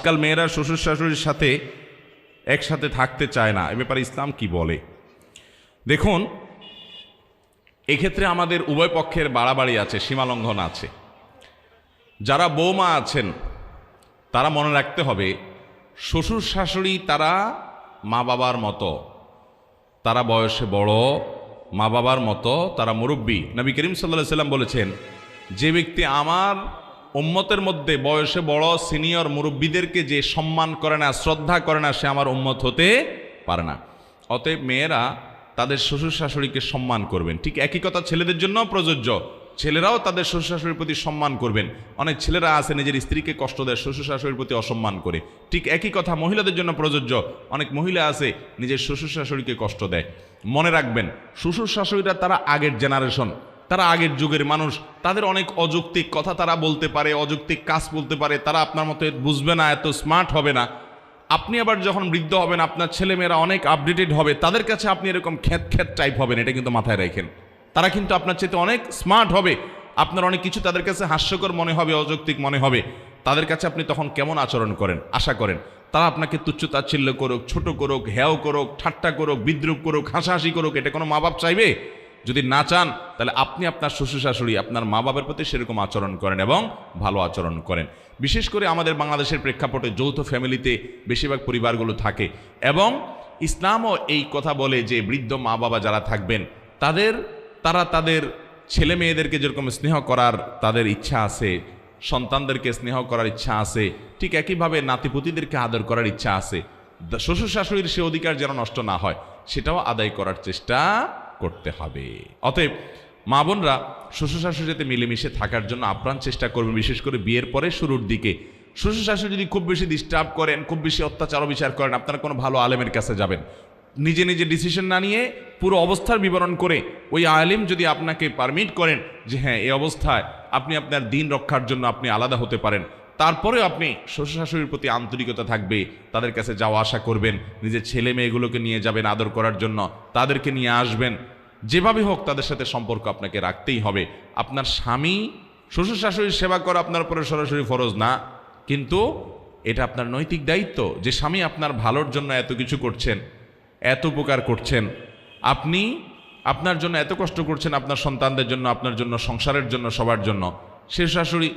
আজকাল মেয়েরা শ্বশুর শাশুড়ির সাথে একসাথে থাকতে চায় না, এ ব্যাপারে ইসলাম কি বলে? দেখুন, এক্ষেত্রে আমাদের উভয় পক্ষের বাড়াবাড়ি আছে, সীমালঙ্ঘন আছে। যারা বৌমা আছেন তারা মনে রাখতে হবে, শ্বশুর শাশুড়ি তারা মা বাবার মতো, তারা বয়সে বড়, মা বাবার মতো, তারা মুরব্বী। নবী করিম সাল্লাল্লাহু আলাইহি ওয়াসাল্লাম বলেছেন, যে ব্যক্তি আমার উম্মতের মধ্যে বয়সে বড় সিনিয়র মুরব্বীদেরকে যে সম্মান করে না, শ্রদ্ধা করে না, সে আমার উম্মত হতে পারে না। অতএব মেয়েরা তাদের শ্বশুর শাশুড়িকে সম্মান করবেন। ঠিক একই কথা ছেলেদের জন্য প্রযোজ্য, ছেলেরাও তাদের শ্বশুর শাশুড়ির প্রতি সম্মান করবেন। অনেক ছেলেরা আছে নিজের স্ত্রীকে কষ্ট দেয়, শ্বশুর শাশুড়ির প্রতি অসম্মান করে। ঠিক একই কথা মহিলাদের জন্য প্রযোজ্য, অনেক মহিলা আছে নিজের শ্বশুর শাশুড়িকে কষ্ট দেয়। মনে রাখবেন, শ্বশুর শাশুড়িরা তারা আগের জেনারেশন, তারা আগের যুগের মানুষ, তাদের অনেক অযৌক্তিক কথা তারা বলতে পারে, অযৌক্তিক কাজ বলতে পারে, তারা আপনার মতো বুঝবে না, এত স্মার্ট হবে না। আপনি আবার যখন বৃদ্ধ হবেন, আপনার ছেলেমেয়েরা অনেক আপডেটেড হবে, তাদের কাছে আপনি এরকম খ্যাত খ্যাত টাইপ হবেন, এটা কিন্তু মাথায় রাখেন। তারা কিন্তু আপনার চাইতে অনেক স্মার্ট হবে, আপনার অনেক কিছু তাদের কাছে হাস্যকর মনে হবে, অযৌক্তিক মনে হবে। তাদের কাছে আপনি তখন কেমন আচরণ করেন, আশা করেন? তারা আপনাকে তুচ্ছ তাচ্ছিল্য করুক, ছোট করুক, হেয় করুক, ঠাট্টা করুক, বিদ্রুপ করুক, হাসাহাসি করুক, এটা কোনো মা বাপ চাইবে? যদি না চান, তাহলে আপনি আপনার শ্বশুর শাশুড়ি, আপনার মা বাবার প্রতি সেরকম আচরণ করেন এবং ভালো আচরণ করেন। বিশেষ করে আমাদের বাংলাদেশের প্রেক্ষাপটে যৌথ ফ্যামিলিতে বেশিরভাগ পরিবারগুলো থাকে, এবং ইসলামও এই কথা বলে যে বৃদ্ধ মা বাবা যারা থাকবেন তারা তাদের ছেলে মেয়েদেরকে যেরকম স্নেহ করার তাদের ইচ্ছা আছে, সন্তানদেরকে স্নেহ করার ইচ্ছা আছে, ঠিক একইভাবে নাতিপুতিদেরকে আদর করার ইচ্ছা আছে। শ্বশুর শাশুড়ির সে অধিকার যেন নষ্ট না হয়, সেটাও আদায় করার চেষ্টা করতে হবে। অতএব মা বোনরা শ্বশুর শাশুড়ির সাথে মিলেমিশে থাকার জন্য আপ্রাণ চেষ্টা করবেন, বিশেষ করে বিয়ের পরে শুরুর দিকে। শ্বশুর শাশুড়ি যদি খুব বেশি ডিস্টার্ব করেন, খুব বেশি অত্যাচার বিচার করেন, আপনারা কোনো ভালো আলেমের কাছে যাবেন। নিজে নিজে ডিসিশন না নিয়ে পুরো অবস্থার বিবরণ করে ওই আলেম যদি আপনাকে পারমিট করেন যে হ্যাঁ, এই অবস্থায় আপনি আপনার দিন রক্ষার জন্য আপনি আলাদা হতে পারেন, তারপরেও আপনি শ্বশুর শাশুড়ির প্রতি আন্তরিকতা থাকবে, তাদের কাছে যাওয়া আসা করবেন, নিজের ছেলে মেয়েগুলোকে নিয়ে যাবেন আদর করার জন্য, তাদেরকে নিয়ে আসবেন, যেভাবে হোক তাদের সাথে সম্পর্ক আপনাকে রাখতেই হবে। আপনার স্বামী শ্বশুর শাশুড়ির সেবা করা আপনার উপরে সরাসরি ফরজ না, কিন্তু এটা আপনার নৈতিক দায়িত্ব যে স্বামী আপনার ভালোর জন্য এত কিছু করছেন, এত উপকার করছেন, আপনি আপনার জন্য এত কষ্ট করছেন, আপনার সন্তানদের জন্য, আপনার জন্য, সংসারের জন্য, সবার জন্য। সে শাশুড়ি,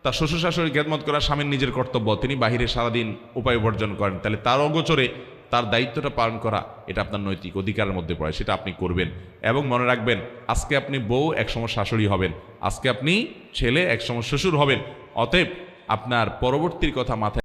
তার শ্বশুর শাশুড়ি খেদমত করা স্বামীর নিজের কর্তব্য, তিনি বাহিরে সারাদিন উপায় উপার্জন করেন, তাহলে তার অগোচরে তার দায়িত্বটা পালন করা এটা আপনার নৈতিক অধিকারের মধ্যে পড়ে, সেটা আপনি করবেন। এবং মনে রাখবেন, আজকে আপনি বউ, একসময় শাশুড়ি হবেন, আজকে আপনি ছেলে, একসময় শ্বশুর হবেন। অতএব আপনার পরবর্তীর কথা মাথায়